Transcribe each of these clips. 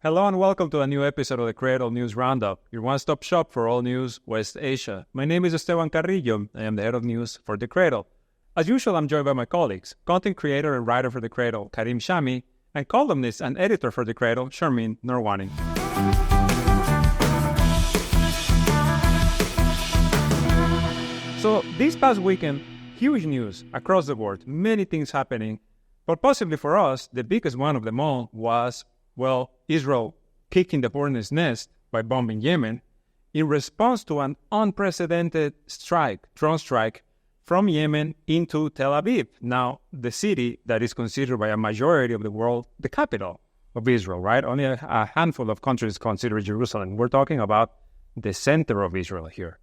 Hello and welcome to a new episode of the Cradle News Roundup, your one-stop shop for all news West Asia. My name is Esteban Carrillo. I am the head of news for the Cradle. As usual, I'm joined by my colleagues, content creator and writer for the Cradle, Karim Shami, and columnist and editor for the Cradle, Sharmin Norwani. So this past weekend, huge news across the board, many things happening, but possibly for us, the biggest one of them all was, Israel kicking the hornet's nest by bombing Yemen in response to an unprecedented drone strike from Yemen into Tel Aviv, now the city that is considered by a majority of the world the capital of Israel, right? Only a handful of countries consider Jerusalem. We're talking about the center of Israel here.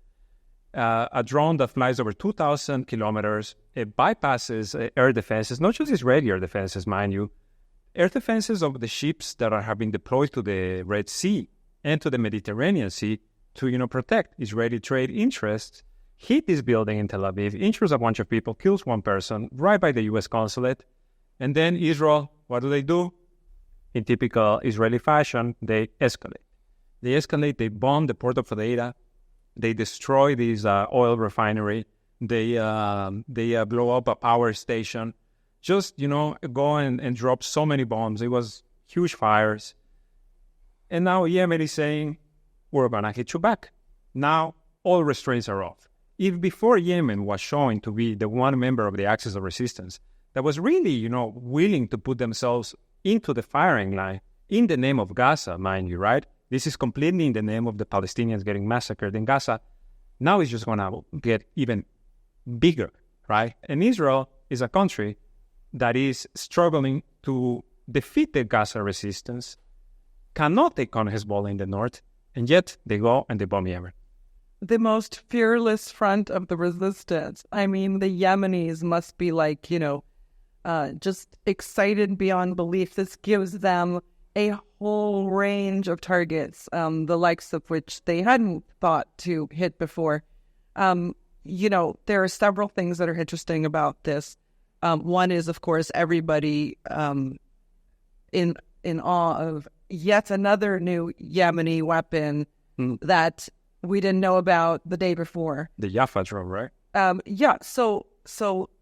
A drone that flies over 2,000 kilometers. It bypasses air defenses, not just Israeli air defenses, mind you, air defenses of the ships that have been deployed to the Red Sea and to the Mediterranean Sea to, protect Israeli trade interests, hit this building in Tel Aviv, injures a bunch of people, kills one person right by the U.S. consulate. And then Israel, what do? In typical Israeli fashion, they escalate. They bomb the port of Hodeida. They destroy this oil refinery. They blow up a power station. Just, go and drop so many bombs. It was huge fires. And now Yemen is saying, we're going to hit you back. Now, all restraints are off. If before Yemen was showing to be the one member of the Axis of Resistance that was really, willing to put themselves into the firing line in the name of Gaza, mind you, right? This is completely in the name of the Palestinians getting massacred in Gaza. Now it's just going to get even bigger, right? And Israel is a country that is struggling to defeat the Gaza resistance, cannot take on Hezbollah in the north, and yet they go and they bomb Yemen. The most fearless front of the resistance. I mean, the Yemenis must be just excited beyond belief. This gives them a whole range of targets, the likes of which they hadn't thought to hit before. There are several things that are interesting about this. One is, of course, everybody in awe of yet another new Yemeni weapon that we didn't know about the day before. The Jaffa drone, right? So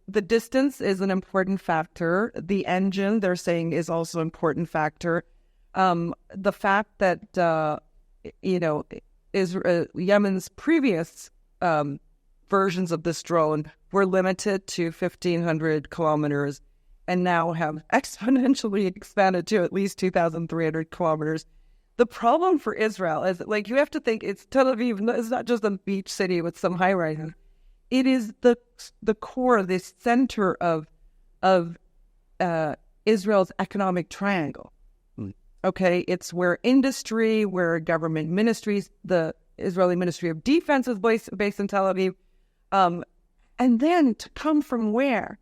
the distance is an important factor. The engine, they're saying, is also an important factor. The fact that, Yemen's previous versions of this drone were limited to 1,500 kilometers and now have exponentially expanded to at least 2,300 kilometers. The problem for Israel is, you have to think it's Tel Aviv. It's not just a beach city with some high rises. It is the core, the center of Israel's economic triangle. Okay, it's where industry, where government ministries, the Israeli Ministry of Defense is based in Tel Aviv. And then to come from where?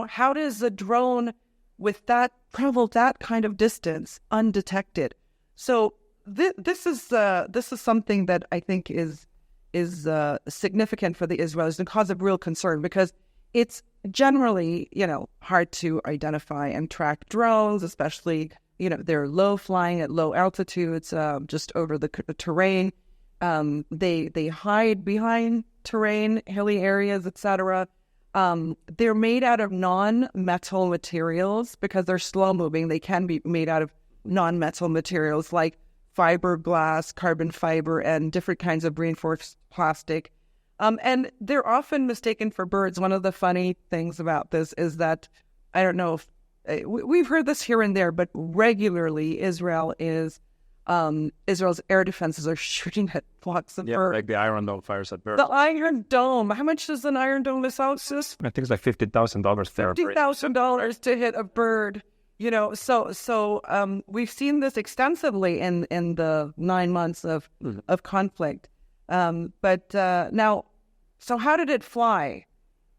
How does a drone with that travel that kind of distance undetected? So this is something that I think is significant for the Israelis and cause of real concern, because it's generally, hard to identify and track drones, especially, they're low flying at low altitudes, just over the terrain. They hide behind terrain, hilly areas, etc. They're made out of non-metal materials because they're slow-moving. They can be made out of non-metal materials like fiberglass, carbon fiber, and different kinds of reinforced plastic. And they're often mistaken for birds. One of the funny things about this is that, I don't know if we've heard this here and there, but regularly Israel's air defenses are shooting at flocks of birds. Like the Iron Dome fires at birds. The Iron Dome. How much does an Iron Dome missile cost? I think it's like $50,000 fair. $50,000 to hit a bird. So we've seen this extensively in the 9 months of conflict. But now, so how did it fly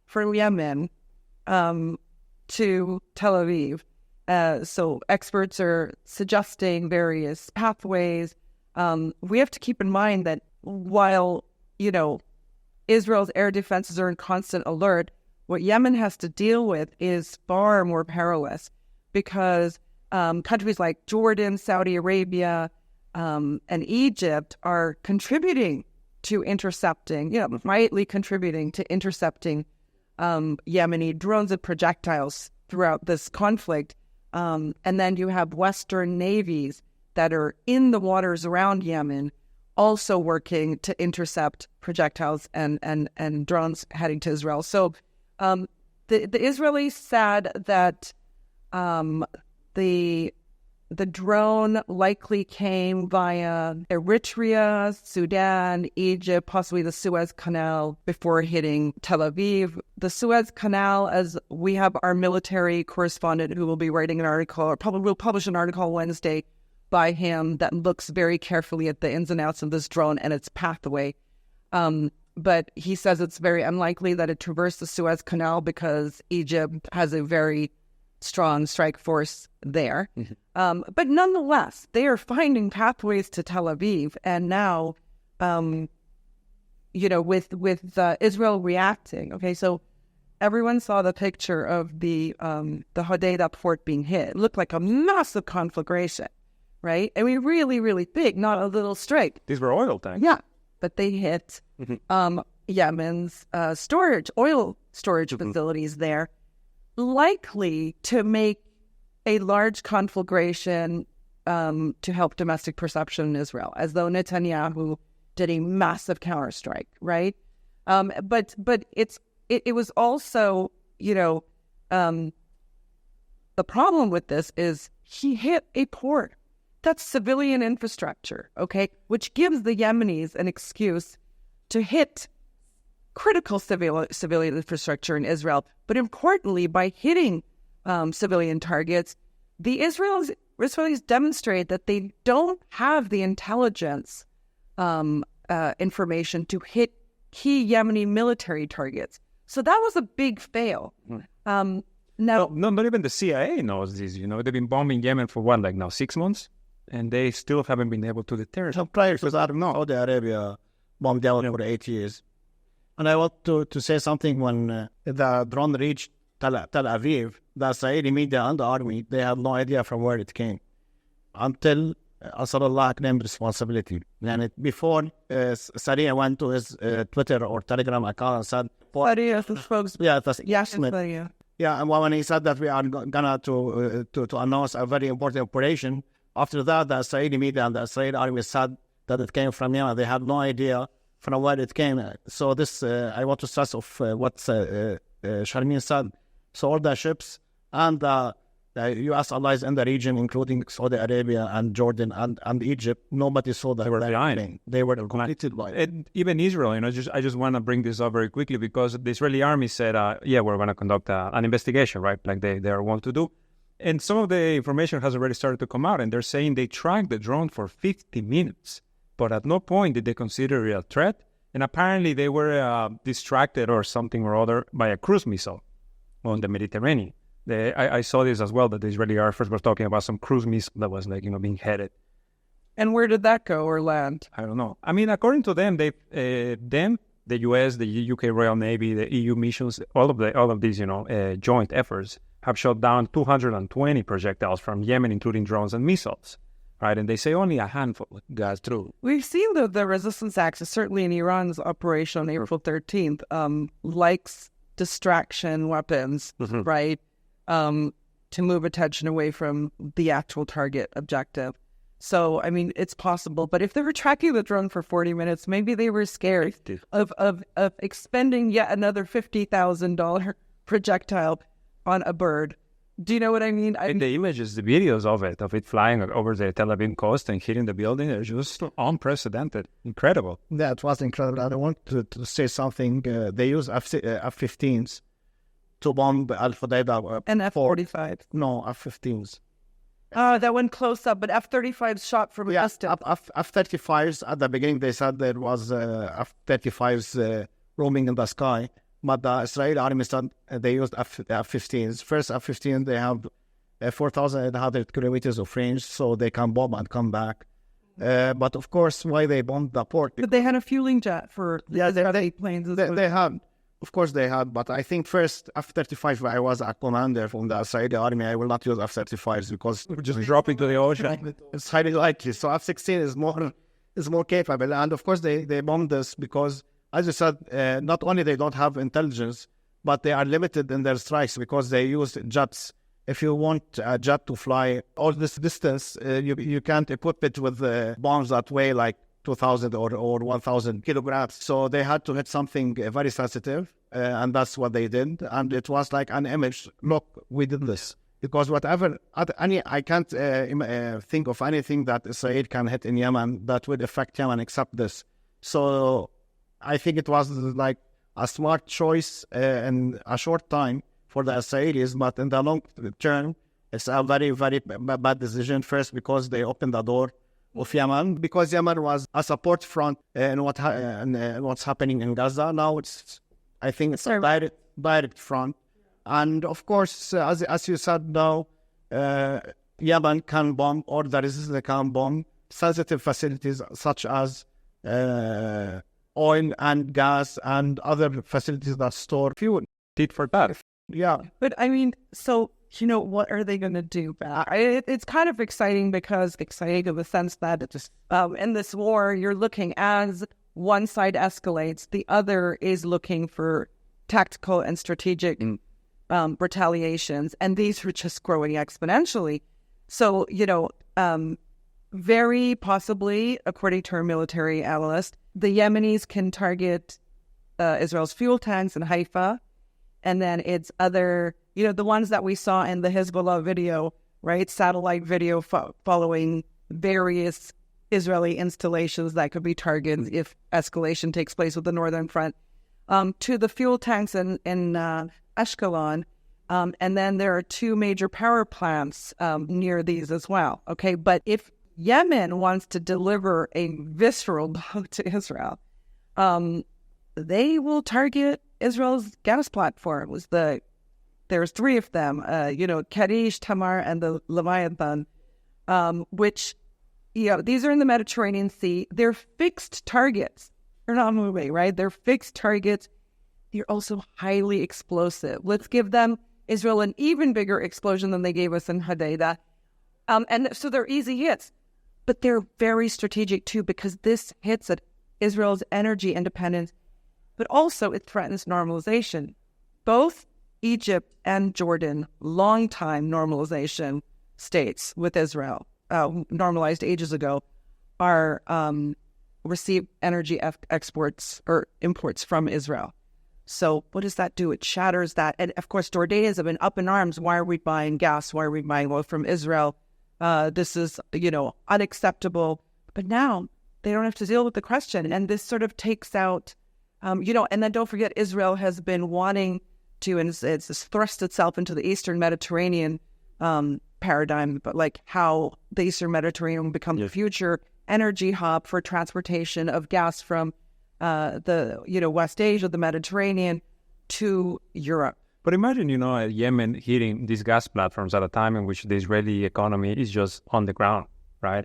from Yemen to Tel Aviv? So experts are suggesting various pathways. We have to keep in mind that while, Israel's air defenses are in constant alert, what Yemen has to deal with is far more perilous, because countries like Jordan, Saudi Arabia, and Egypt are contributing to intercepting, rightly contributing to intercepting Yemeni drones and projectiles throughout this conflict. And then you have Western navies that are in the waters around Yemen also working to intercept projectiles and drones heading to Israel. So the Israelis said that the drone likely came via Eritrea, Sudan, Egypt, possibly the Suez Canal before hitting Tel Aviv. The Suez Canal, as we have our military correspondent who will be writing an article, or probably will publish an article Wednesday by him that looks very carefully at the ins and outs of this drone and its pathway. But he says it's very unlikely that it traversed the Suez Canal because Egypt has a very strong strike force there. Mm-hmm. But nonetheless, they are finding pathways to Tel Aviv. And now, with Israel reacting, okay, so everyone saw the picture of the Hodeidah port being hit. It looked like a massive conflagration, right? I mean, really, really big, not a little strike. These were oil tanks. Yeah, but they hit Yemen's oil storage facilities there, likely to make a large conflagration to help domestic perception in Israel, as though Netanyahu did a massive counterstrike, right? But it was also, the problem with this is he hit a port. That's civilian infrastructure, okay, which gives the Yemenis an excuse to hit critical civilian infrastructure in Israel. But importantly, by hitting civilian targets, the Israelis demonstrate that they don't have the intelligence information to hit key Yemeni military targets. So that was a big fail. Now, not even the CIA knows this. They've been bombing Yemen for 6 months, and they still haven't been able to deter it. Some players, I don't know, Saudi Arabia bombed Yemen for 8 years. And I want to say something. When the drone reached Tel Aviv, the Israeli media and the army, they had no idea from where it came until Ansarallah claimed responsibility. And before Saria went to his Twitter or Telegram account and said, Saria, the spokesman. Yeah, that's Saria. Yeah, and when he said that we are gonna to announce a very important operation, after that, the Israeli media and the Israeli army said that it came from Yemen. They had no idea from where it came. So this, I want to stress of what Sharmin said. So all the ships and the U.S. allies in the region, including Saudi Arabia and Jordan and Egypt, nobody saw that. They were completely blind. Even Israel, I just want to bring this up very quickly because the Israeli army said, we're going to conduct an investigation, right? Like they are want to do. And some of the information has already started to come out, and they're saying they tracked the drone for 50 minutes. But at no point did they consider it a threat. And apparently they were distracted or something or other by a cruise missile on the Mediterranean. I saw this as well, that the Israeli Air Force was talking about some cruise missile that was being headed. And where did that go or land? I don't know. I mean, according to them, the US, the UK Royal Navy, the EU missions, all of these, joint efforts have shot down 220 projectiles from Yemen, including drones and missiles. Right, and they say only a handful got through. We've seen the resistance axis, certainly in Iran's operation on April 13th, likes distraction weapons, right, to move attention away from the actual target objective. So, I mean, it's possible. But if they were tracking the drone for 40 minutes, maybe they were scared of expending yet another $50,000 projectile on a bird. Do you know what I mean? And the images, the videos of it flying over the Tel Aviv coast and hitting the building, are just unprecedented. Incredible. That was incredible. I want to say something. They use F-15s to bomb Al-Hodeidah. And F-45. No, F-15s. That went close up, but F-35s shot from a distance. F-35s, at the beginning, they said there was F-35s roaming in the sky. But the Israeli army said they used F-15s. First F-15, they have 4,800 kilometers of range, so they can bomb and come back. But of course, why they bombed the port? But they had a fueling jet for the planes. They have. Of course they had, but I think first F-35, I was a commander from the Israeli army. I will not use F-35s because Just drop into the ocean. it's highly likely. So F-16 is more capable. And of course they bombed this because, as you said, not only they don't have intelligence, but they are limited in their strikes because they use jets. If you want a jet to fly all this distance, you can't equip it with bombs that weigh like 2,000 or 1,000 kilograms. So they had to hit something very sensitive, and that's what they did. And it was like an image. Look, we did this. Because I can't think of anything that Israel can hit in Yemen that would affect Yemen except this. So I think it was like a smart choice in a short time for the Israelis, but in the long term, it's a very, very bad decision. First, because they opened the door of Yemen, because Yemen was a support front in what's happening in Gaza. Now I think it's a direct front. And of course, as you said now, Yemen can bomb, or the resistance can bomb sensitive facilities such as oil and gas and other facilities that store fuel. Tit for tat. Yeah. But I mean, so, what are they going to do back? It's kind of exciting in the sense that in this war, you're looking as one side escalates, the other is looking for tactical and strategic retaliations, and these were just growing exponentially. So, very possibly, according to our military analyst, the Yemenis can target Israel's fuel tanks in Haifa, and then it's other, the ones that we saw in the Hezbollah video, right? Satellite video following various Israeli installations that could be targeted if escalation takes place with the Northern Front, to the fuel tanks in Ashkelon. And then there are two major power plants near these as well. Okay, but if Yemen wants to deliver a visceral blow to Israel, they will target Israel's gas platforms. There's three of them, Karish, Tamar, and the Leviathan, which, these are in the Mediterranean Sea. They're fixed targets. They're not moving, right? They're fixed targets. They're also highly explosive. Let's give Israel an even bigger explosion than they gave us in Hadaidah. And so they're easy hits. But they're very strategic, too, because this hits at Israel's energy independence, but also it threatens normalization. Both Egypt and Jordan, long-time normalization states with Israel, normalized ages ago, are receive energy exports or imports from Israel. So what does that do? It shatters that. And, of course, Jordanians have been up in arms. Why are we buying gas? Why are we buying oil from Israel? This is, unacceptable. But now they don't have to deal with the question. And this sort of takes out, and then don't forget, Israel has been wanting to, and it's thrust itself into the Eastern Mediterranean paradigm, but like how the Eastern Mediterranean will become the future energy hub for transportation of gas from the West Asia, the Mediterranean, to Europe. But imagine, Yemen hitting these gas platforms at a time in which the Israeli economy is just on the ground, right?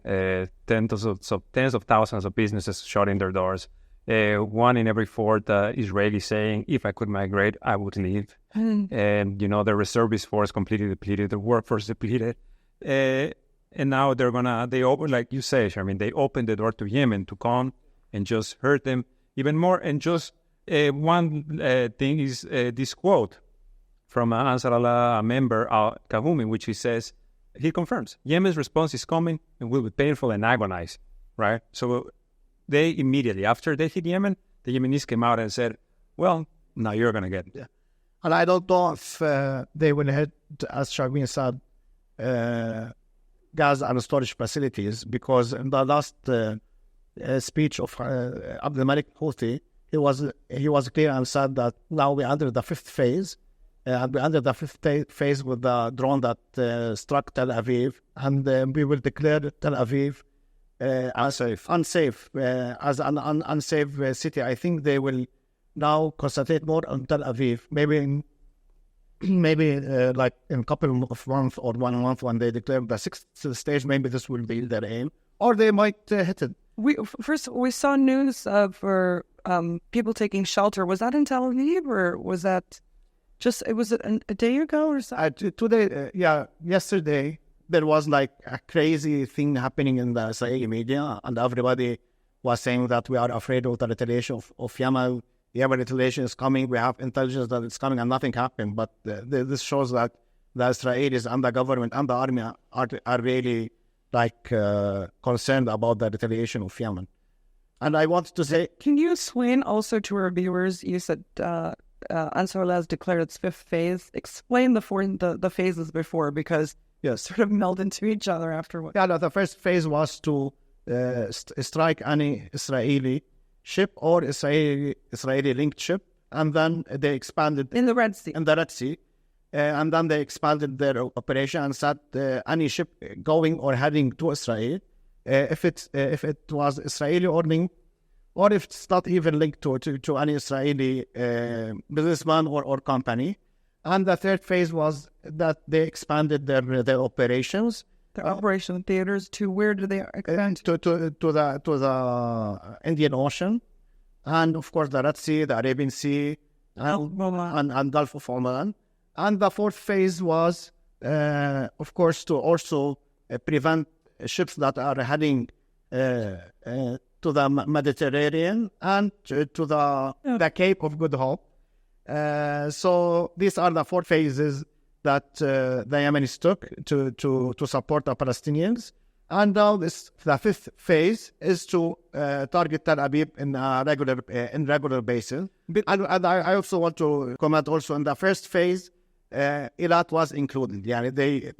Tens of thousands of businesses shutting their doors. One in every fourth Israeli saying, if I could migrate, I would leave. And, the reservist force completely depleted, the workforce depleted. And now they open, like you say, Charmaine, they open the door to Yemen to come and just hurt them even more. And just one thing is this quote from Ansarallah, a member, Kahumi, which he confirms, Yemen's response is coming and will be painful and agonized, right? So they immediately, after they hit Yemen, the Yemenis came out and said, well, now you're going to get it. Yeah. And I don't know if they will hit, as Charmaine said, gas and storage facilities, because in the last speech of Abdul Malik Houthi, he was clear and said that now we're under the fifth phase, and we're under the fifth phase with the drone that struck Tel Aviv, and we will declare Tel Aviv unsafe as an unsafe city. I think they will now concentrate more on Tel Aviv. Maybe like in a couple of months or 1 month when they declare the sixth stage, maybe this will be their aim, or they might hit it. We saw news of people taking shelter. Was that in Tel Aviv, or was that was it a day ago or something? Today, yesterday, there was like a crazy thing happening in the Israeli media, and everybody was saying that we are afraid of the retaliation of Yemen. Yemen retaliation is coming. We have intelligence that it's coming, and nothing happened. But this shows that the Israelis and the government and the army are really concerned about the retaliation of Yemen. And I wanted to say, can you explain also to our viewers? You said Ansarallah has declared its fifth phase. Explain the phases before, because sort of meld into each other afterwards. Yeah, the first phase was to strike any Israeli ship or Israeli linked ship, and then they expanded in the Red Sea. And then they expanded their operation and said any ship going or heading to Israel, if it was Israeli or linked, or if it's not even linked to any Israeli businessman or company. And the third phase was that they expanded their operations. Their operation theaters to where do they expand? To the Indian Ocean, and of course the Red Sea, the Arabian Sea, and Gulf of Oman. And the fourth phase was, of course, to also prevent ships that are heading to the Mediterranean and to the Cape of Good Hope. So these are the four phases that the Yemenis took to support the Palestinians. And now the fifth phase is to target Tel Aviv in a regular basis. And I also want to comment also on the first phase, Eilat was included. Yeah, they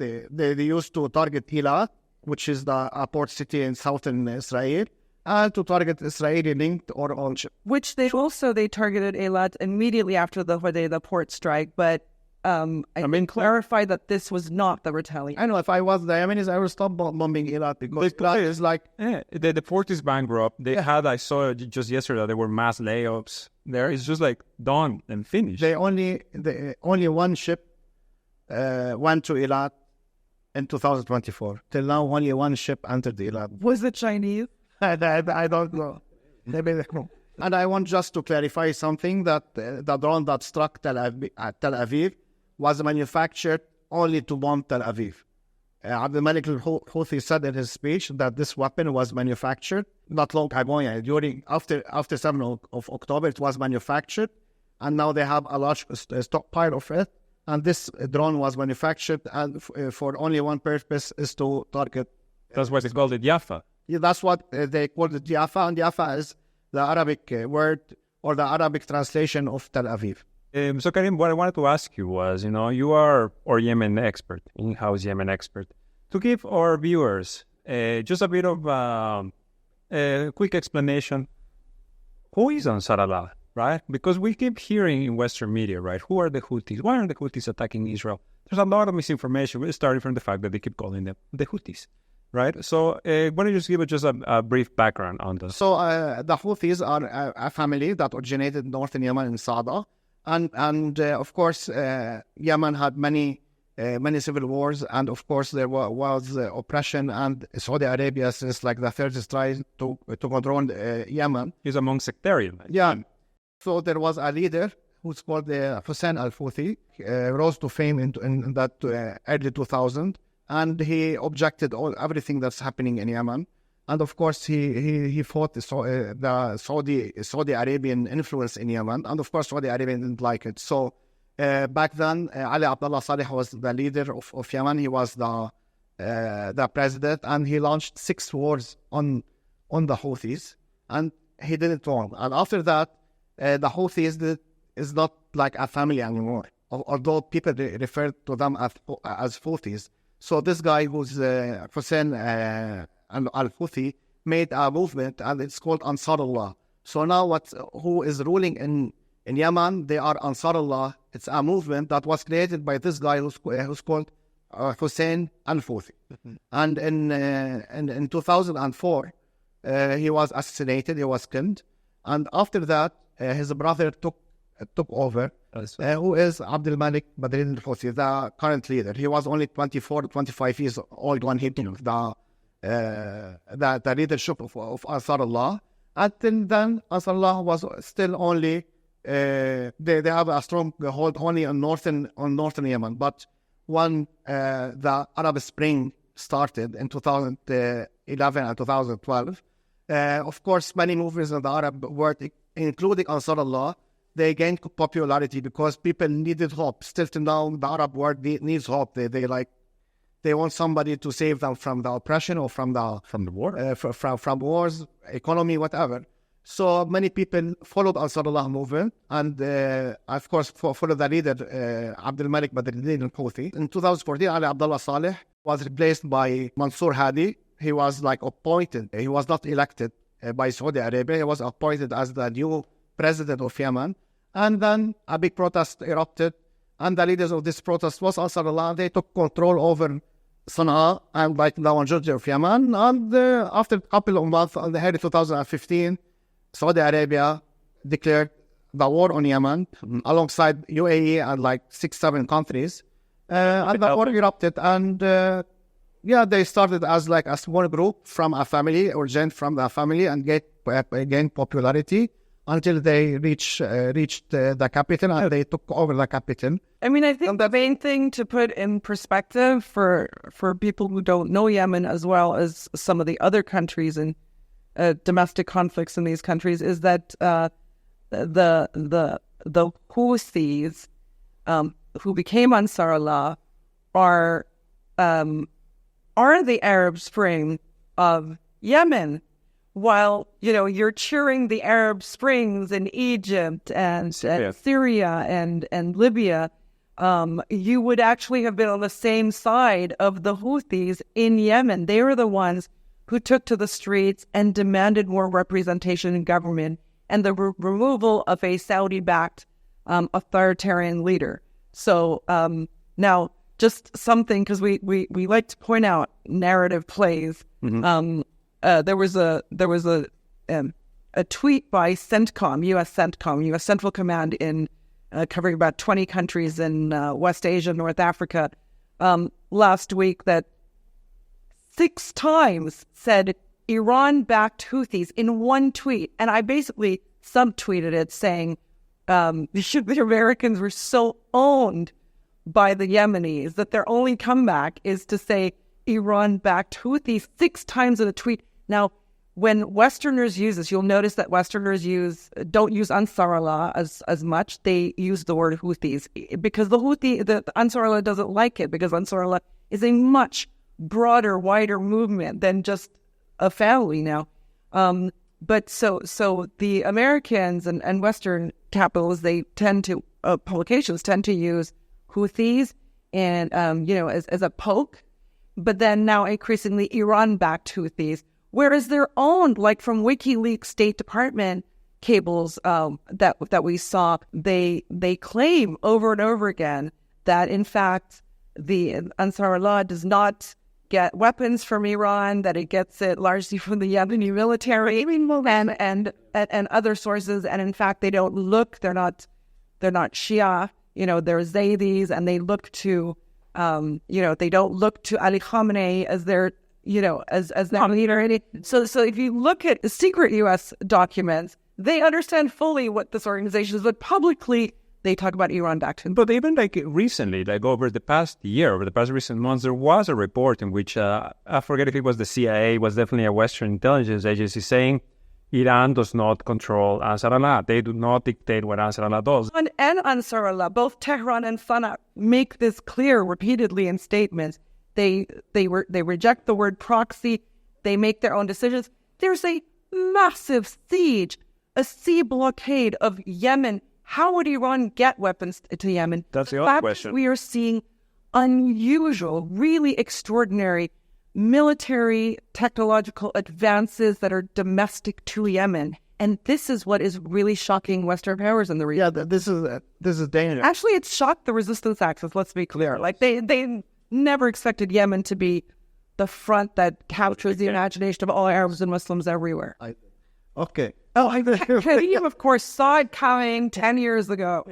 used to target Eilat, which is the port city in southern Israel, and to target Israeli linked or on ship. Which they targeted Eilat immediately after the port strike, but clarify that this was not the retaliation. I know if I was the Yemenis, I would stop bombing Eilat, because Eilat is like... the port is bankrupt. I saw just yesterday, there were mass layoffs there. It's just like done and finished. Only one ship went to Eilat in 2024. Till now, only one ship entered Eilat. Was it Chinese? I don't know. Maybe they know. And I want just to clarify something, that the drone that struck Tel Aviv was manufactured only to bomb Tel Aviv. Abdul Malik al-Houthi said in his speech that this weapon was manufactured not long ago. After 7 of October, it was manufactured, and now they have a large stockpile of it. And this drone was manufactured and for only one purpose, is to target. That's why they called it Jaffa. Yeah, that's what they called it, Jaffa, and Jaffa is the Arabic word or the Arabic translation of Tel Aviv. So Karim, what I wanted to ask you was, you are our Yemen expert, in-house Yemen expert. To give our viewers just a bit of a quick explanation, who is Ansarallah, right? Because we keep hearing in Western media, right? Who are the Houthis? Why are the Houthis attacking Israel? There's a lot of misinformation, starting from the fact that they keep calling them the Houthis. Right, so why don't you just give us just a brief background on this? So the Houthis are a family that originated in northern Yemen in Sada, and of course Yemen had many civil wars, and of course there was oppression, and Saudi Arabia, since like the 30s, tried to control Yemen. He's among sectarian. Right? Yeah, so there was a leader who's called Hussein al-Houthi, rose to fame in that early 2000. And he objected everything that's happening in Yemen, and of course he fought the Saudi Arabian influence in Yemen, and of course Saudi Arabia didn't like it. So back then, Ali Abdullah Saleh was the leader of Yemen. He was the president, and he launched 6 wars on the Houthis, and he did it wrong. And after that, the Houthis is not like a family anymore, although people refer to them as Houthis. So this guy who's Hussein al-Houthi made a movement, and it's called Ansarallah. So now who is ruling in Yemen? They are Ansarallah. It's a movement that was created by this guy who's called Hussein al-Houthi. And in 2004, he was assassinated. He was killed, and after that, his brother took over. Who is Abdul Malik Badruddin al-Houthi, the current leader. He was only 24, 25 years old when he took the leadership of Ansarallah. Until then, Ansarallah was still only they have a strong hold only on northern Yemen. But when the Arab Spring started in 2011 and 2012, of course, many movements in the Arab world, including Ansarallah, they gained popularity because people needed hope. Still to now, the Arab world needs hope. They want somebody to save them from the oppression or from the war, from wars, economy, whatever. So many people followed Ansarallah movement, and of course followed the leader Abdul Malik Badruddin al-Houthi. In 2014, Ali Abdullah Saleh was replaced by Mansour Hadi. He was appointed. He was not elected by Saudi Arabia. He was appointed as the new president of Yemen. And then a big protest erupted, and the leaders of this protest was Ansarallah. They took control over Sana'a and the majority of Yemen. And after a couple of months, in the year 2015, Saudi Arabia declared the war on Yemen alongside UAE and 6-7 countries. And the war erupted, and they started as a small group from a family, originated from the family, and gained popularity until they reached the capital, and they took over the capital. I mean, I think the main thing to put in perspective for people who don't know Yemen as well as some of the other countries and domestic conflicts in these countries is that the Houthis who became Ansarallah are the Arab Spring of Yemen. While, you're cheering the Arab Springs in Egypt and Syria and Libya, you would actually have been on the same side of the Houthis in Yemen. They were the ones who took to the streets and demanded more representation in government and the removal of a Saudi-backed authoritarian leader. So now, just something, because we like to point out narrative plays. There was a tweet by CENTCOM, U.S. Central Command in covering about 20 countries in West Asia, North Africa, last week that 6 times said Iran-backed Houthis in one tweet. And I basically subtweeted it saying the Americans were so owned by the Yemenis that their only comeback is to say Iran-backed Houthis 6 times in a tweet. Now, when Westerners use this, you'll notice that Westerners don't use Ansarallah as much. They use the word Houthis because the Ansarallah doesn't like it, because Ansarallah is a much broader, wider movement than just a family now. But so the Americans and Western capitals, they tend to publications tend to use Houthis and as a poke, but then now increasingly Iran-backed Houthis. Whereas their own, from WikiLeaks State Department cables that we saw, they claim over and over again that in fact the Ansarallah does not get weapons from Iran, that it gets it largely from the Yemeni military and other sources, and in fact they're not Shia, they're Zaydis, and they look to they don't look to Ali Khamenei as their as their leader. So if you look at secret U.S. documents, they understand fully what this organization is, but publicly they talk about Iran-backed. But even recently, over the past year, over the past recent months, there was a report in which, I forget if it was the CIA, was definitely a Western intelligence agency, saying Iran does not control Ansarallah. They do not dictate what Ansarallah does. And Ansarallah, both Tehran and Sana'a, make this clear repeatedly in statements. They reject the word proxy. They make their own decisions. There's a massive siege, a sea blockade of Yemen. How would Iran get weapons to Yemen? That's the other question. We are seeing unusual, really extraordinary military technological advances that are domestic to Yemen. And this is what is really shocking Western powers in the region. Yeah, this is dangerous. Actually, it's shocked the resistance axis, let's be clear. They never expected Yemen to be the front that captures the imagination of all Arabs and Muslims everywhere. Okay. Karim, of course, saw it coming 10 years ago.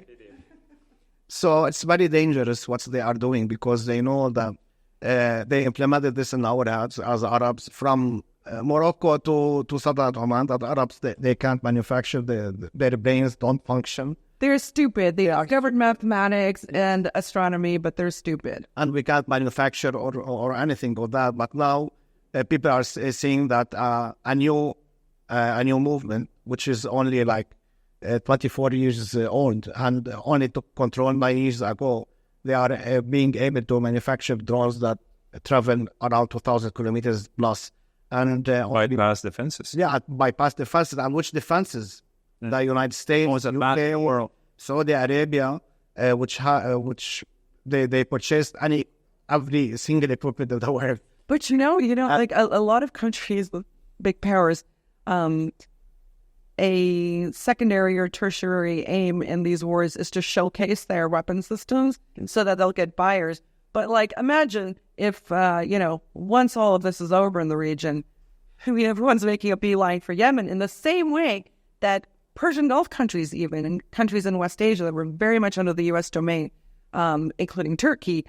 So it's very dangerous what they are doing, because they know that they implemented this in our hands as Arabs from Morocco to Southern Oman, that Arabs, they can't manufacture, their brains don't function. They're stupid. They discovered mathematics and astronomy, but they're stupid. And we can't manufacture or anything of that. But now people are seeing that a new movement, which is only like 24 years old and only took control 9 years ago, they are being able to manufacture drones that travel around 2,000 kilometers plus. And bypass defenses. Yeah, bypass defenses. And which defenses? The United States, UK, or Saudi Arabia, which they purchased every single equipment of the world. But like a lot of countries with big powers, a secondary or tertiary aim in these wars is to showcase their weapon systems so that they'll get buyers. But like, imagine if once all of this is over in the region, everyone's making a beeline for Yemen in the same way that Persian Gulf countries, even, and countries in West Asia that were very much under the U.S. domain, including Turkey,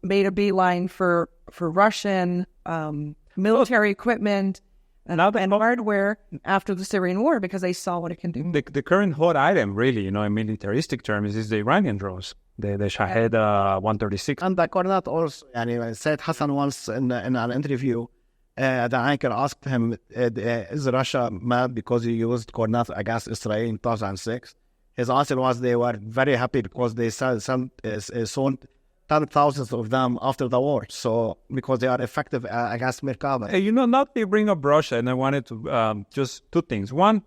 made a beeline for Russian military equipment and hardware after the Syrian war because they saw what it can do. The current hot item, really, in militaristic terms, is the Iranian drones, the Shahed 136. And the Cornet also, said Hassan once in an interview, the anchor asked him, is Russia mad because you used Cornet against Israel in 2006? His answer was they were very happy because they sold 10,000 of them after the war. So, because they are effective against Merkava. Now they bring up Russia, and I wanted to just two things. One,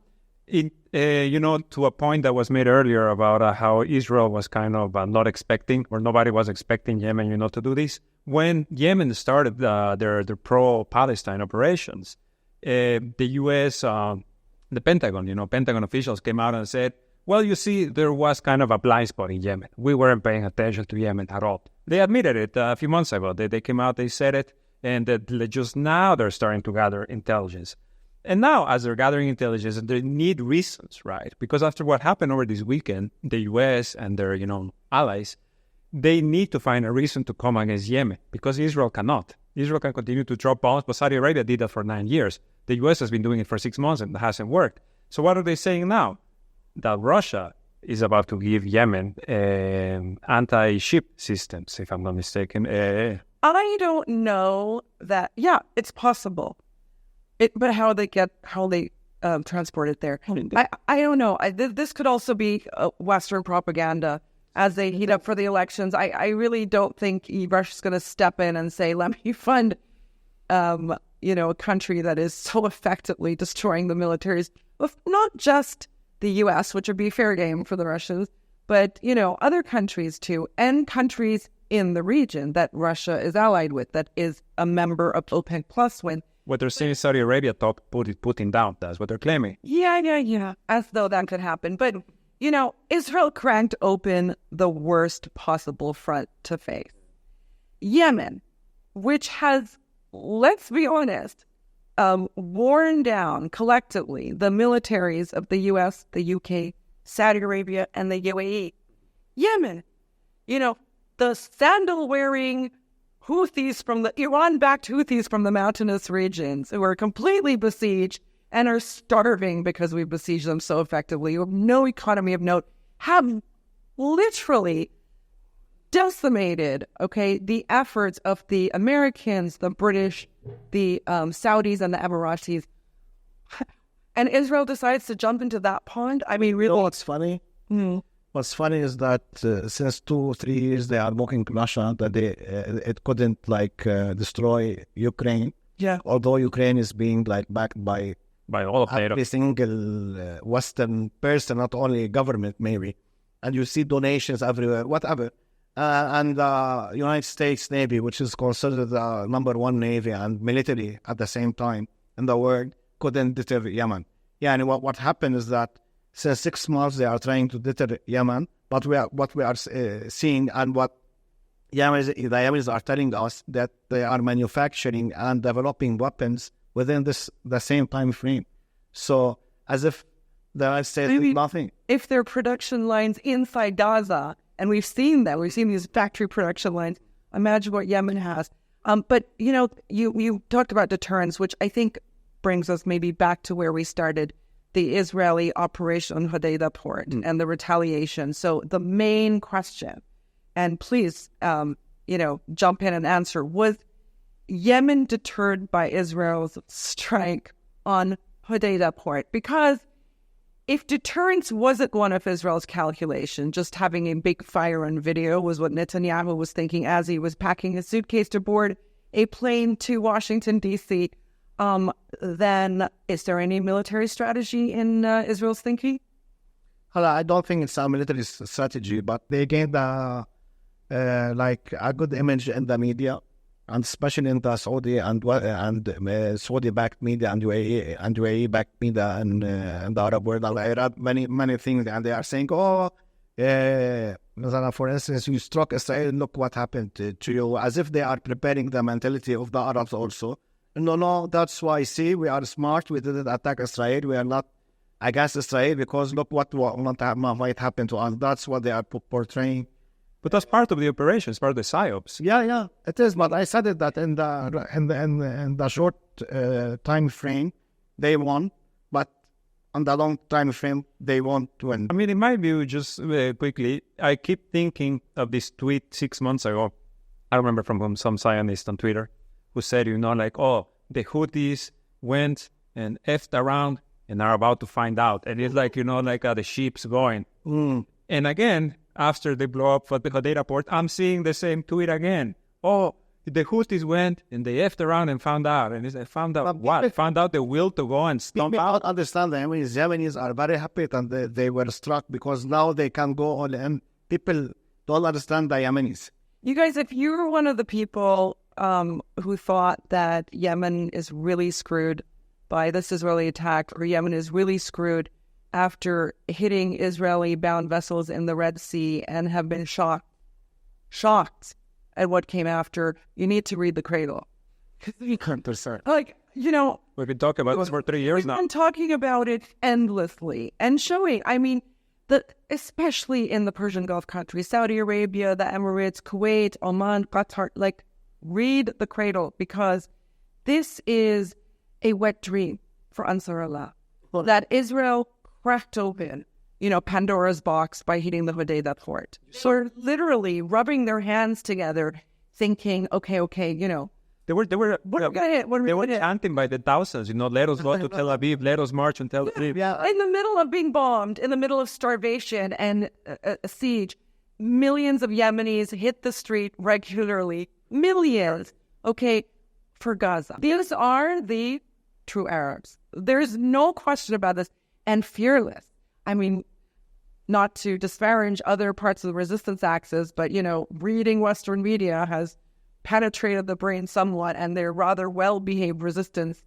to a point that was made earlier about how Israel was kind of not expecting, or nobody was expecting Yemen, to do this. When Yemen started their pro-Palestine operations, the U.S., the Pentagon, Pentagon officials came out and said, well, you see, there was kind of a blind spot in Yemen. We weren't paying attention to Yemen at all. They admitted it a few months ago. They came out, they said it, and that just now they're starting to gather intelligence. And now, as they're gathering intelligence, they need reasons, right? Because after what happened over this weekend, the U.S. and their, allies, they need to find a reason to come against Yemen because Israel cannot. Israel can continue to drop bombs, but Saudi Arabia did that for 9 years. The U.S. has been doing it for 6 months and it hasn't worked. So what are they saying now? That Russia is about to give Yemen anti-ship systems, if I'm not mistaken. I don't know that. Yeah, it's possible. But how they transport it there, I don't know. This could also be Western propaganda as they heat up for the elections. I really don't think Russia's going to step in and say, let me fund, a country that is so effectively destroying the militaries of not just the U.S., which would be fair game for the Russians, but, other countries too, and countries in the region that Russia is allied with, that is a member of OPEC Plus when. What they're saying is Saudi Arabia Putin down. That's what they're claiming. Yeah. As though that could happen. But, Israel cracked open the worst possible front to face. Yemen, which has, let's be honest, worn down collectively the militaries of the U.S., the UK, Saudi Arabia, and the UAE. Yemen, the sandal-wearing Houthis from the Iran-backed Houthis from the mountainous regions who are completely besieged and are starving because we besieged them so effectively, who have no economy of note, have literally decimated, the efforts of the Americans, the British, the Saudis, and the Emiratis. And Israel decides to jump into that pond? I mean, really? What's funny? What's funny is that since 2-3 years they are mocking Russia that it couldn't destroy Ukraine. Yeah. Although Ukraine is being backed by all of NATO. Every single Western person, not only government maybe, and you see donations everywhere, whatever. And the United States Navy, which is considered the number one navy and military at the same time in the world, couldn't deter Yemen. Yeah, and what happened is that since 6 months they are trying to deter Yemen, but what we are seeing and what the Yemenis are telling us that they are manufacturing and developing weapons within the same time frame. So as if the United States did nothing. If their production lines inside Gaza, and we've seen these factory production lines Imagine what Yemen has. But, you talked about deterrence, which I think brings us maybe back to where we started, the Israeli operation on Hodeidah port and the retaliation. So the main question, and please, jump in and answer, was Yemen deterred by Israel's strike on Hodeidah port? Because if deterrence wasn't one of Israel's calculation, just having a big fire on video was what Netanyahu was thinking as he was packing his suitcase to board a plane to Washington, D.C., then is there any military strategy in Israel's thinking? I don't think it's a military strategy, but they gained a good image in the media, and especially in the Saudi and Saudi-backed media and UAE-backed media and the Arab world. I read many things, and they are saying, for instance, you struck Israel, look what happened to you, as if they are preparing the mentality of the Arabs also. No, that's why, see, we are smart, we didn't attack Israel, we are not against Israel, because look what might happen to us. That's what they are portraying. But that's part of the operation, it's part of the psyops. Yeah, it is. But I said it that in the short time frame, they won. But on the long time frame, they won't win. I mean, in my view, just quickly, I keep thinking of this tweet 6 months ago. I remember from some scientist on Twitter who said, the Houthis went and effed around and are about to find out. And it's like, the sheep's going. And again, after they blow up the Hodeidah port, I'm seeing the same tweet again. The Houthis went and they effed around and found out. And they found out what? Found out the will to go and stomp out? I don't understand. The Yemenis are very happy and they were struck because now they can go all in. People don't understand the Yemenis. You guys, if you were one of the people who thought that Yemen is really screwed by this Israeli attack, or Yemen is really screwed after hitting Israeli-bound vessels in the Red Sea and have been shocked at what came after, you need to read the Cradle. 100%. We've been talking about this for 3 years now. We've been talking about it endlessly and showing, especially in the Persian Gulf countries, Saudi Arabia, the Emirates, Kuwait, Oman, Qatar, read the Cradle, because this is a wet dream for Ansarallah. That Israel cracked open, Pandora's box by hitting the Hodeidah port. So literally rubbing their hands together, thinking, okay, They were chanting by the thousands, let us go to Tel Aviv, let us march on Tel Aviv. Yeah. In the middle of being bombed, in the middle of starvation and a siege, millions of Yemenis hit the street regularly. Millions, for Gaza. These are the true Arabs. There's no question about this. And fearless. Not to disparage other parts of the resistance axis, but, reading Western media has penetrated the brain somewhat, and they're rather well-behaved resistance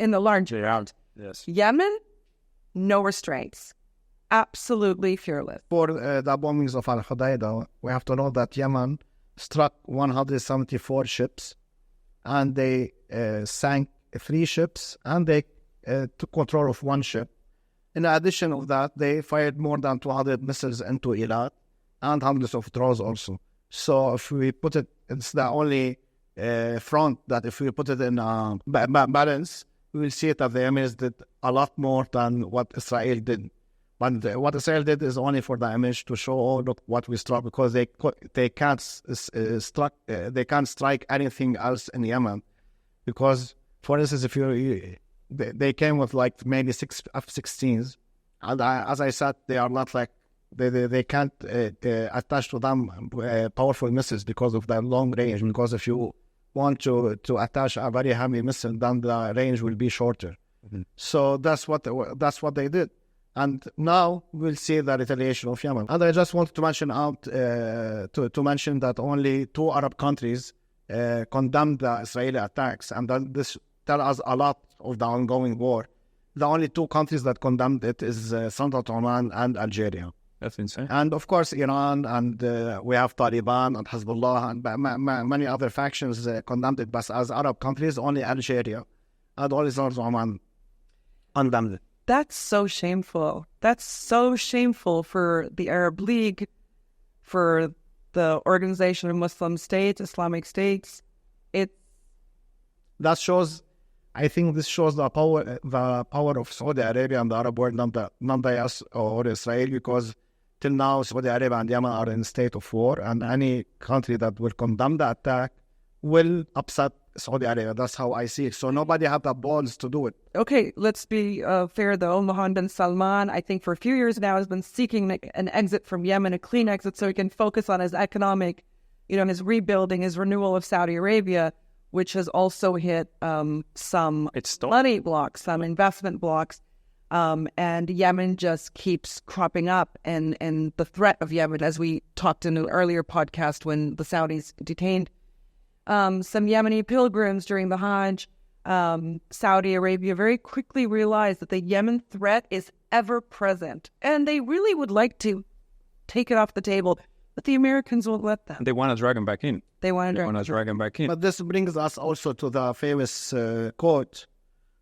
in the larger round. Yes. Yemen, no restraints. Absolutely fearless. For the bombings of Al-Hodeidah, we have to know that Yemen struck 174 ships, and they sank 3 ships, and they took control of 1 ship. In addition of that, they fired more than 200 missiles into Eilat and hundreds of drones also. So if we put it, it's the only front that if we put it in balance, we will see that the Yemenis did a lot more than what Israel did. But what Israel did is only for the image to show, look what we struck, because they can't strike anything else in Yemen. Because, for instance, if they came with maybe 6 F-16s, and as I said, they are not they can't attach to them powerful missiles because of their long range. Because if you want to attach a very heavy missile, then the range will be shorter. Mm-hmm. So that's what they did. And now we'll see the retaliation of Yemen. And I just wanted to mention to mention that only 2 Arab countries condemned the Israeli attacks, and then this tells us a lot of the ongoing war. The only 2 countries that condemned it is Sultanate Oman and Algeria. That's insane. And of course Iran, and we have Taliban and Hezbollah and many other factions condemned it. But as Arab countries, only Algeria and only Sultanate Oman condemned it. That's so shameful. That's so shameful for the Arab League, for the Organization of Muslim States, Islamic States. That shows, I think this shows the power of Saudi Arabia and the Arab world, not us or Israel, because till now Saudi Arabia and Yemen are in a state of war, and any country that will condemn the attack will upset Saudi Arabia. That's how I see it. So nobody have the balls to do it. Okay, let's be fair though. Mohammed bin Salman, I think for a few years now, has been seeking an exit from Yemen, a clean exit, so he can focus on his economic, his rebuilding, his renewal of Saudi Arabia, which has also hit some money blocks, some investment blocks. And Yemen just keeps cropping up, and the threat of Yemen, as we talked in an earlier podcast when the Saudis detained some Yemeni pilgrims during the Hajj, Saudi Arabia very quickly realized that the Yemen threat is ever present, and they really would like to take it off the table, but the Americans won't let them. They want to drag them back in. They want to drag them back in. But this brings us also to the famous quote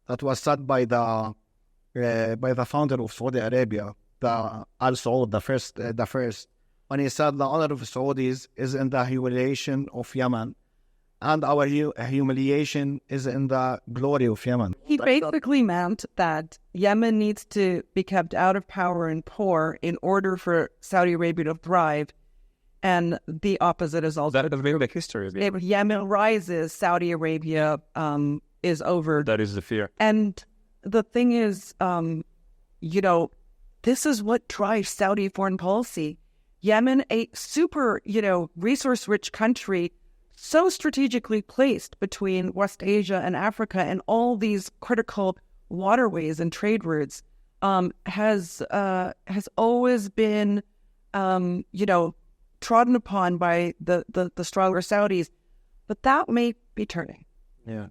that was said by the founder of Saudi Arabia, Al Saud, the first, when he said, "The honor of Saudis is in the humiliation of Yemen, and our humiliation is in the glory of Yemen." He basically meant that Yemen needs to be kept out of power and poor in order for Saudi Arabia to thrive. And the opposite is also that is really the history of it. If Yemen rises, Saudi Arabia is over. That is the fear. And the thing is, this is what drives Saudi foreign policy. Yemen, a super, resource-rich country, so strategically placed between West Asia and Africa and all these critical waterways and trade routes, has always been, trodden upon by the stronger Saudis. But that may be turning. Yeah.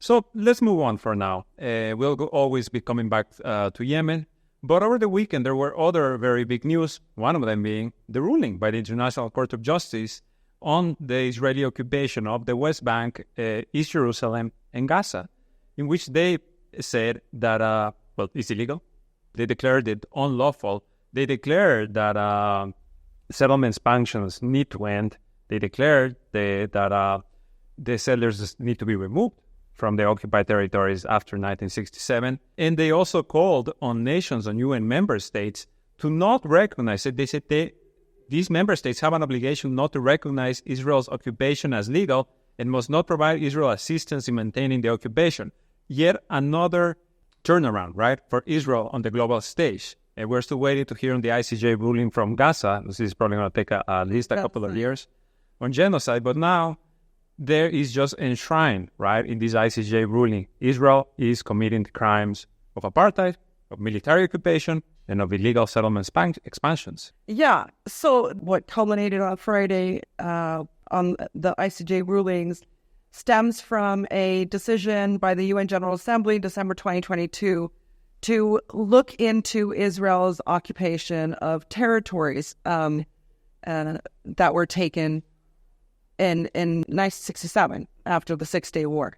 So let's move on for now. We'll always be coming back to Yemen. But over the weekend, there were other very big news, one of them being the ruling by the International Court of Justice on the Israeli occupation of the West Bank, East Jerusalem, and Gaza, in which they said that, it's illegal. They declared it unlawful. They declared that settlement sanctions need to end. They declared that the settlers need to be removed from the occupied territories after 1967. And they also called on nations, on UN member states, to not recognize it. They said these member states have an obligation not to recognize Israel's occupation as legal and must not provide Israel assistance in maintaining the occupation. Yet another turnaround, right, for Israel on the global stage. And we're still waiting to hear on the ICJ ruling from Gaza. This is probably going to take at least a couple of years on genocide. But now there is just enshrined, right, in this ICJ ruling, Israel is committing the crimes of apartheid, of military occupation, and of illegal settlement expansions. Yeah. So what culminated on Friday on the ICJ rulings stems from a decision by the UN General Assembly in December 2022 to look into Israel's occupation of territories that were taken in 1967 after the Six-Day War.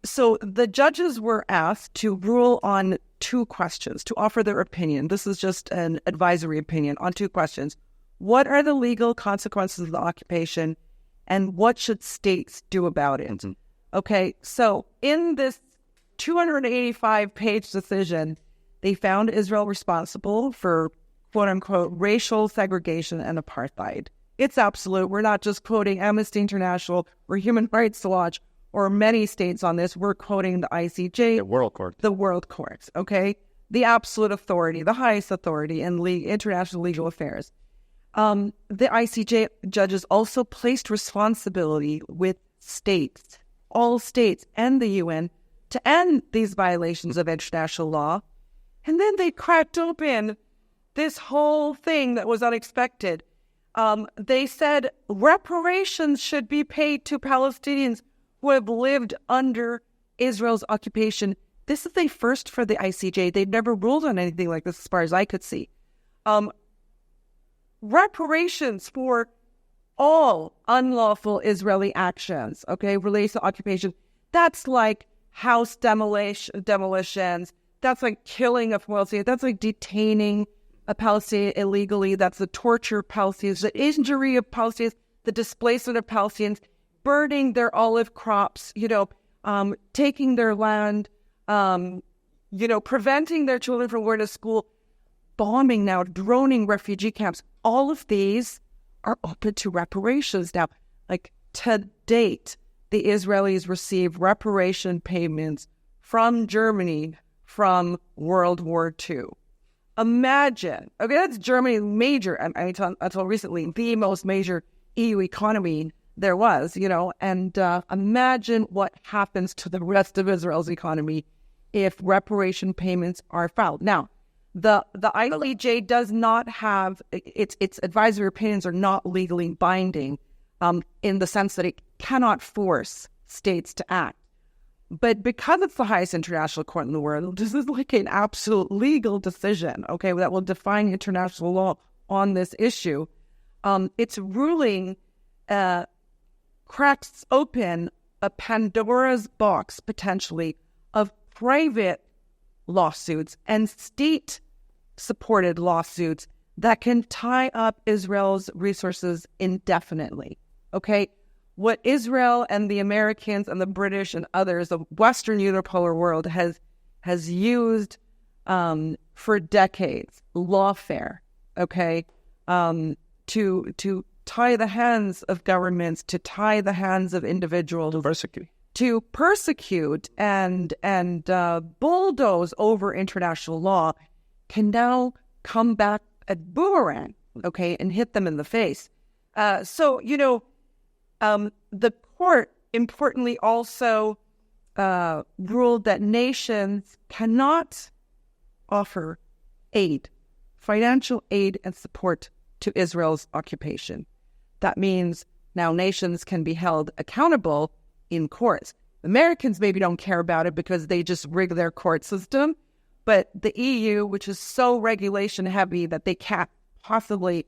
So the judges were asked to rule on two questions, to offer their opinion. This is just an advisory opinion on two questions. What are the legal consequences of the occupation, and what should states do about it? Mm-hmm. Okay, so in this 285-page decision, they found Israel responsible for, quote-unquote, racial segregation and apartheid. It's absolute. We're not just quoting Amnesty International or Human Rights Watch or many states on this. We're quoting the ICJ. The World Court. The World Court, okay? The absolute authority, the highest authority in international legal affairs. The ICJ judges also placed responsibility with states, all states and the UN, to end these violations of international law. And then they cracked open this whole thing that was unexpected. They said reparations should be paid to Palestinians who have lived under Israel's occupation. This is a first for the ICJ. They've never ruled on anything like this as far as I could see. Reparations for all unlawful Israeli actions, okay, related to occupation. That's like house demolitions. That's like killing of royalty. That's like detaining a Palestinian illegally. That's the torture of Palestinians, the injury of Palestinians, the displacement of Palestinians, burning their olive crops, taking their land, preventing their children from going to school, bombing now, droning refugee camps. All of these are open to reparations. Now, like to date, the Israelis receive reparation payments from Germany from World War II. Imagine, okay, that's Germany, major, until recently, the most major EU economy there was, and imagine what happens to the rest of Israel's economy if reparation payments are filed. Now, the ICJ does not have, its advisory opinions are not legally binding in the sense that it cannot force states to act. But because it's the highest international court in the world, this is like an absolute legal decision, okay, that will define international law on this issue. Its ruling cracks open a Pandora's box, potentially, of private lawsuits and state-supported lawsuits that can tie up Israel's resources indefinitely, okay? What Israel and the Americans and the British and others, the Western unipolar world, has used for decades, lawfare, okay, to tie the hands of governments, to tie the hands of individuals, to persecute and bulldoze over international law, can now come back at boomerang, okay, and hit them in the face. The court, importantly, also ruled that nations cannot offer aid, financial aid and support to Israel's occupation. That means now nations can be held accountable in courts. Americans maybe don't care about it because they just rig their court system, but the EU, which is so regulation heavy that they can't possibly,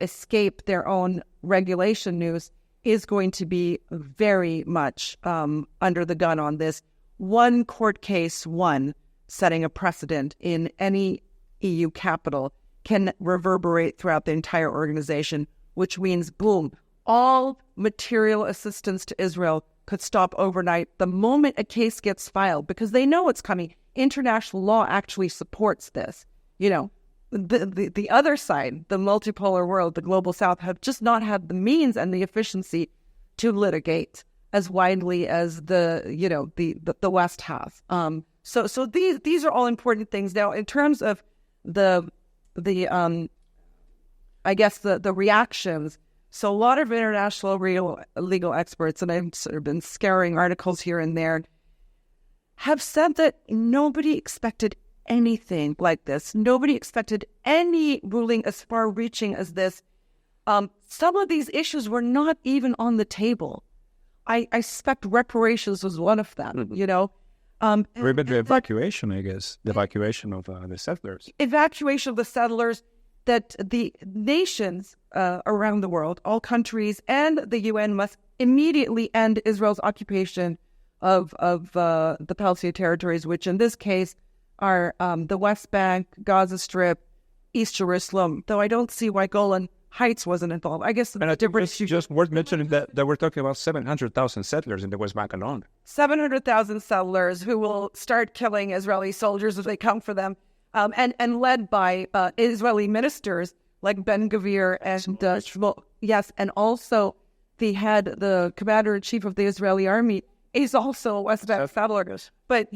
escape their own regulation news, is going to be very much under the gun on this. One court case, setting a precedent in any EU capital, can reverberate throughout the entire organization, which means, boom, all material assistance to Israel could stop overnight the moment a case gets filed, because they know it's coming. International law actually supports this. The other side, the multipolar world, the global south, have just not had the means and the efficiency to litigate as widely as the West has. So these are all important things. Now, in terms of the reactions, so a lot of international legal experts, and I've sort of been scouring articles here and there, have said that nobody expected anything like this. Nobody expected any ruling as far-reaching as this. Some of these issues were not even on the table. I suspect reparations was one of them, Or even the evacuation, I guess. The evacuation of the settlers. Evacuation of the settlers, that the nations around the world, all countries and the UN, must immediately end Israel's occupation of the Palestinian territories, which in this case are the West Bank, Gaza Strip, East Jerusalem, though I don't see why Golan Heights wasn't involved. I guess it's just worth mentioning that we're talking about 700,000 settlers in the West Bank alone. 700,000 settlers who will start killing Israeli soldiers if they come for them, and led by Israeli ministers like Ben-Gvir and Shmuel. Yes, and also the commander-in-chief of the Israeli army is also a West Bank settler. But,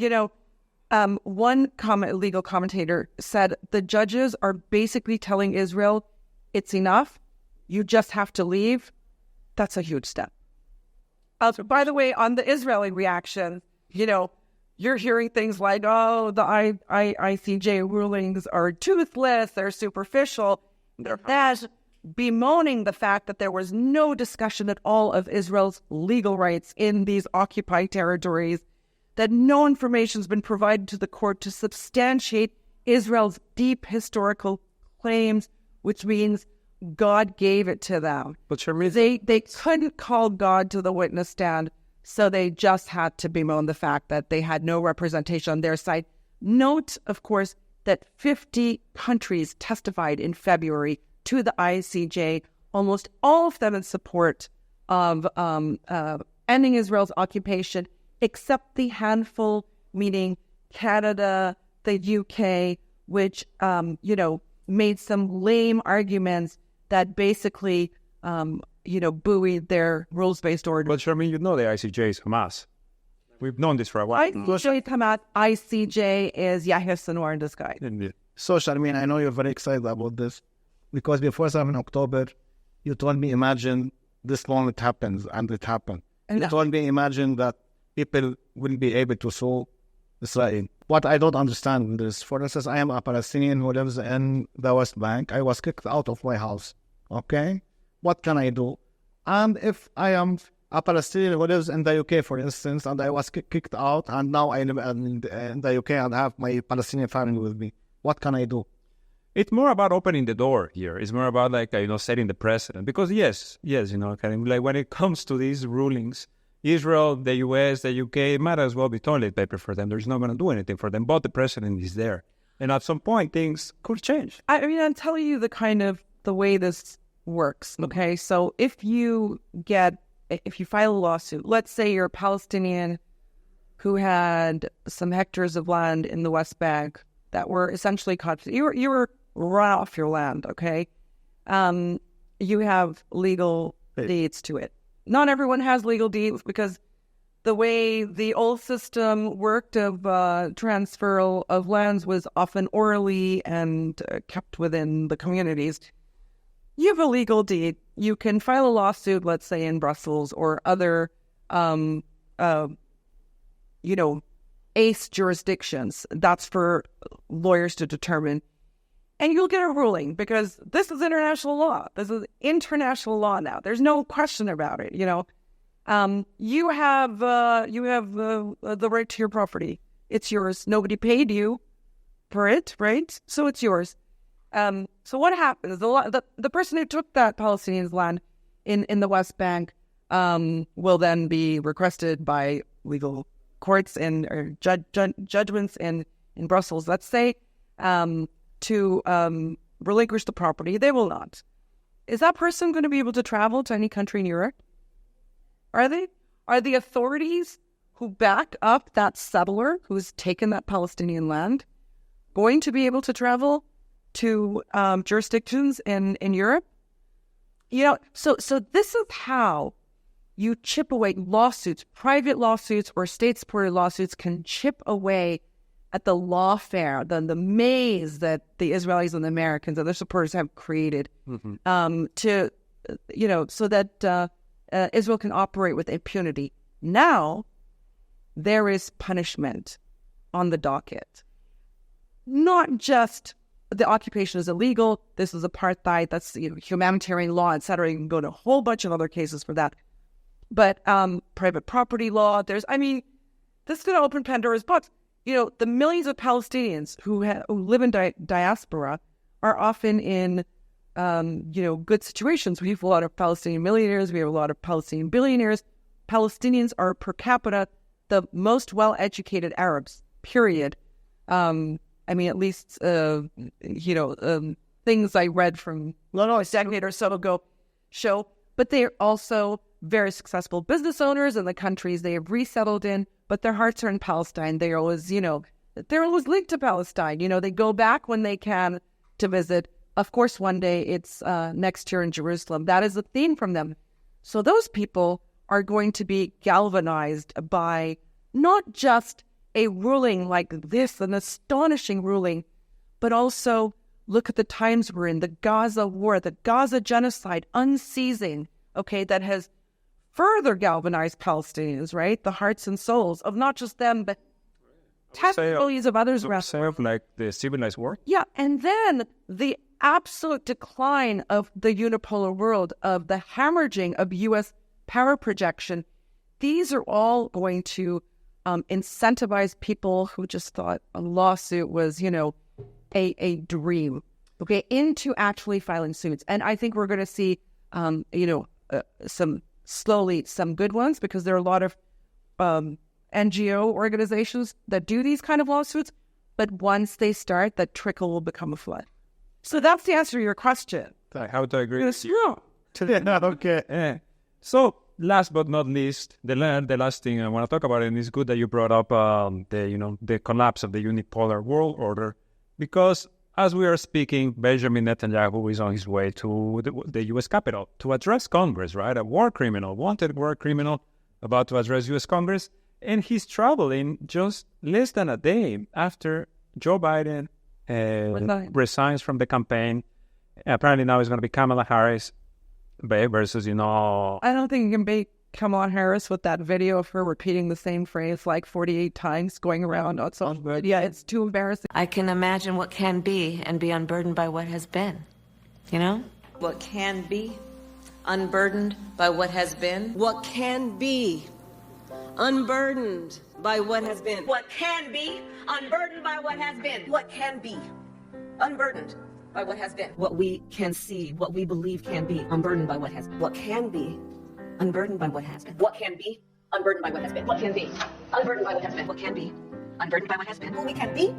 one legal commentator said the judges are basically telling Israel, it's enough, you just have to leave. That's a huge step. By the way, on the Israeli reaction, you're hearing things like, oh, the ICJ rulings are toothless, they're superficial. That's bemoaning the fact that there was no discussion at all of Israel's legal rights in these occupied territories, that no information has been provided to the court to substantiate Israel's deep historical claims, which means God gave it to them. But Sharmila, they couldn't call God to the witness stand, so they just had to bemoan the fact that they had no representation on their side. Note, of course, that 50 countries testified in February to the ICJ, almost all of them in support of ending Israel's occupation, except the handful, meaning Canada, the UK, which, made some lame arguments that basically, buoyed their rules-based order. But Sharmin, the ICJ is Hamas. We've known this for a while. ICJ is Yahya Sinwar in disguise. Indeed. So, Sharmin, I know you're very excited about this because before 7 October, you told me, imagine this moment happens, and it happened. You told me, imagine that people will be able to sue Israel. What I don't understand is, for instance, I am a Palestinian who lives in the West Bank. I was kicked out of my house. Okay? What can I do? And if I am a Palestinian who lives in the UK, for instance, and I was kicked out, and now I live in the UK and have my Palestinian family with me, what can I do? It's more about opening the door here. It's more about setting the precedent. Because yes, when it comes to these rulings, Israel, the US, the UK, it might as well be toilet paper for them. There's not going to do anything for them, but the precedent is there. And at some point, things could change. I'm telling you the way this works, okay? So if you file a lawsuit, let's say you're a Palestinian who had some hectares of land in the West Bank that were essentially caught. You were run off your land, okay? You have legal deeds to it. Not everyone has legal deeds because the way the old system worked of transfer of lands was often orally and kept within the communities. You have a legal deed. You can file a lawsuit, let's say in Brussels or other, ACE jurisdictions. That's for lawyers to determine. And you'll get a ruling because this is international law. This is international law now. There's no question about it. You have the right to your property. It's yours. Nobody paid you for it, right? So it's yours. So what happens? The person who took that Palestinian's land in the West Bank will then be requested by legal courts or judgments in Brussels, let's say, to relinquish the property. They will not. Is that person going to be able to travel to any country in Europe? Are they? Are the authorities who back up that settler who's taken that Palestinian land going to be able to travel to jurisdictions in Europe? So this is how you chip away lawsuits. Private lawsuits or state-supported lawsuits can chip away at the lawfare, the maze that the Israelis and the Americans and their supporters have created, so that Israel can operate with impunity. Now, there is punishment on the docket. Not just the occupation is illegal, this is apartheid, that's humanitarian law, etc. You can go to a whole bunch of other cases for that. But private property law, this is going to open Pandora's box. The millions of Palestinians who live in diaspora are often in, good situations. We have a lot of Palestinian millionaires. We have a lot of Palestinian billionaires. Palestinians are per capita the most well-educated Arabs, period. At least, things I read from a decade or so ago show. But they are also very successful business owners in the countries they have resettled in, but their hearts are in Palestine. They're always linked to Palestine. They go back when they can to visit. Of course, one day it's next year in Jerusalem. That is a theme from them. So those people are going to be galvanized by not just a ruling like this, an astonishing ruling, but also look at the times we're in, the Gaza war, the Gaza genocide, unceasing, that has further galvanized Palestinians, right? The hearts and souls of not just them, but tens of millions of others around. Like the civilized world? Yeah, and then the absolute decline of the unipolar world, of the hemorrhaging of U.S. power projection. These are all going to incentivize people who just thought a lawsuit was, a dream, into actually filing suits. And I think we're going to see, some good ones, because there are a lot of NGO organizations that do these kind of lawsuits. But once they start, that trickle will become a flood. So that's the answer to your question. How to agree? Yes, yeah. Okay. So last but not least, the last thing I want to talk about, and it's good that you brought up the collapse of the unipolar world order, because as we are speaking, Benjamin Netanyahu is on his way to the U.S. Capitol to address Congress, right? A wanted war criminal, about to address U.S. Congress, and he's traveling just less than a day after Joe Biden resigns from the campaign. Apparently now it's going to be Kamala Harris versus, I don't think you can beat Kamala Harris with that video of her repeating the same phrase like 48 times going around on social media. It's too embarrassing. I can imagine what can be and be unburdened by what has been. You know? What can be unburdened by what has been. What can be unburdened by what has been. What can be unburdened by what has been. What can be unburdened by what has been. What we can see, what we believe can be unburdened by what has been. What can be unburdened by what has been. What can be unburdened by what has been. What can be unburdened by what has been. What can be unburdened by what has been. Who we can be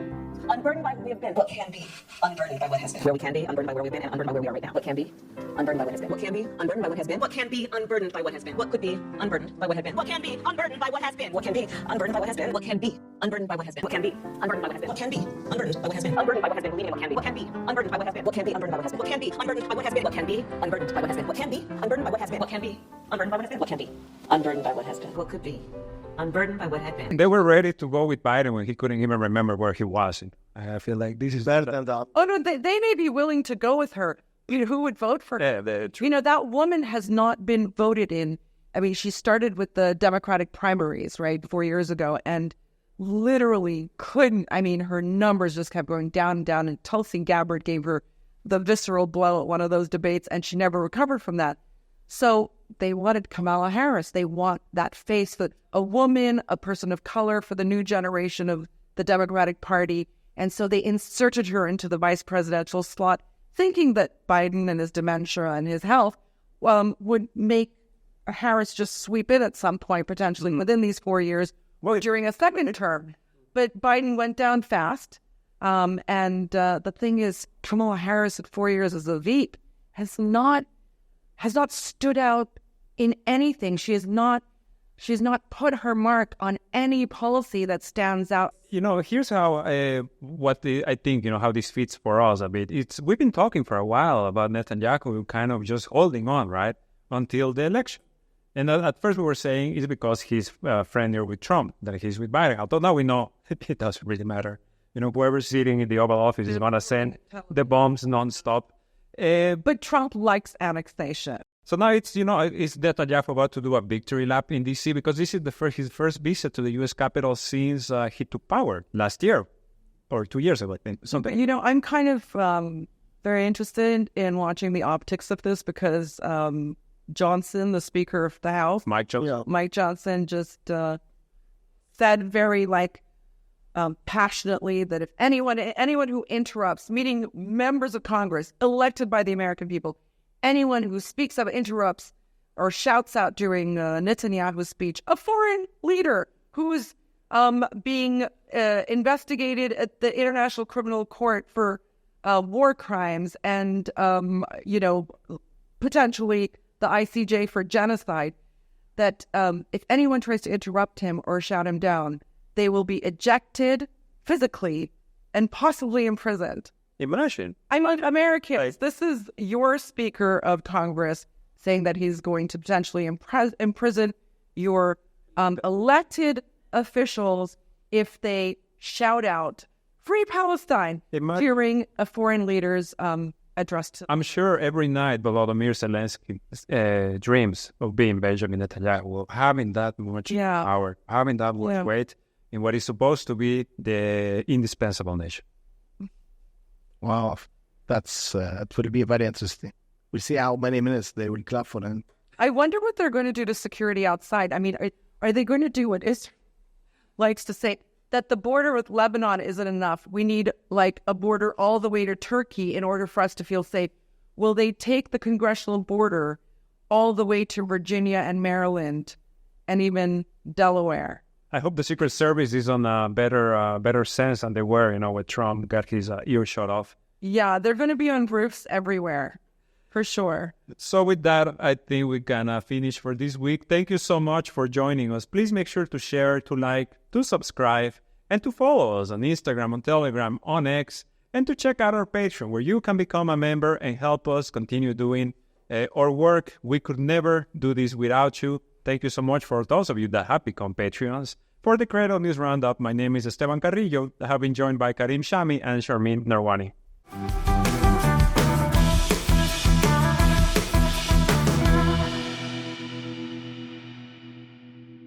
unburdened by what we have been. What can be unburdened by what has been. Where we can be unburdened by where we've been and unburdened by where we are right now. What can be unburdened by what has been. What can be unburdened by what has been. What can be unburdened by what has been. What could be unburdened by what has been. What can be unburdened by what has been. What can be unburdened by what has been. What can be unburdened by what has been. What can be unburdened by what has been. What can be unburdened by what has been. Unburdened by what has been. Believe me, what can be. What can be unburdened by what has been. What can be unburdened by what has been. What can be unburdened by what has been. What can be unburdened by what has been. What can be unburdened by what has been. What can be unburdened by what has been. What can be unburdened by what has been. What could be unburdened by what had been. They were ready to go with Biden when he couldn't even remember where he was. I feel like this is better than that. Oh, no, they may be willing to go with her. Who would vote for her? That woman has not been voted in. I mean, she started with the Democratic primaries, right, 4 years ago, and literally couldn't. I mean, her numbers just kept going down and down, and Tulsi Gabbard gave her the visceral blow at one of those debates, and she never recovered from that. So they wanted Kamala Harris. They want that face, that a woman, a person of color for the new generation of the Democratic Party. And so they inserted her into the vice presidential slot, thinking that Biden and his dementia and his health would make Harris just sweep in at some point, potentially within these 4 years, during a second term. But Biden went down fast. And the thing is, Kamala Harris at 4 years as a VP has not stood out in anything. She has not put her mark on any policy that stands out. Here's how I think how this fits for us a bit. We've been talking for a while about Netanyahu kind of just holding on, right, until the election. And at first we were saying it's because he's friendlier with Trump than he's with Biden. Although now we know it doesn't really matter. Whoever's sitting in the Oval Office is going to send the bombs nonstop. But Trump likes annexation. So now it's Netanyahu about to do a victory lap in D.C. because this is his first visit to the U.S. Capitol since he took power last year or 2 years ago, I think. Something. I'm kind of very interested in watching the optics of this because Johnson, the Speaker of the House, Mike Johnson, just said very passionately that if anyone who interrupts, meaning members of Congress elected by the American people, anyone who speaks up, interrupts, or shouts out during Netanyahu's speech, a foreign leader who's being investigated at the International Criminal Court for war crimes and, potentially the ICJ for genocide, that if anyone tries to interrupt him or shout him down, they will be ejected physically and possibly imprisoned. Imagine. I'm Americans. This is your Speaker of Congress saying that he's going to potentially imprison your elected officials if they shout out "Free Palestine" during a foreign leader's address to them. I'm sure every night Volodymyr Zelensky dreams of being Benjamin Netanyahu, having that much power, having that much weight in what is supposed to be the indispensable nation. Wow, that would be very interesting. We'll see how many minutes they will clap for him. I wonder what they're going to do to security outside. I mean, are they going to do what Israel likes to say, that the border with Lebanon isn't enough? We need a border all the way to Turkey in order for us to feel safe. Will they take the congressional border all the way to Virginia and Maryland and even Delaware? I hope the Secret Service is on a better sense than they were, when Trump got his ear shot off. Yeah, they're going to be on roofs everywhere, for sure. So with that, I think we can finish for this week. Thank you so much for joining us. Please make sure to share, to like, to subscribe, and to follow us on Instagram, on Telegram, on X, and to check out our Patreon, where you can become a member and help us continue doing our work. We could never do this without you. Thank you so much for those of you that have become Patreons. For the Cradle News Roundup, my name is Esteban Carrillo. I have been joined by Karim Shami and Sharmin Narwani.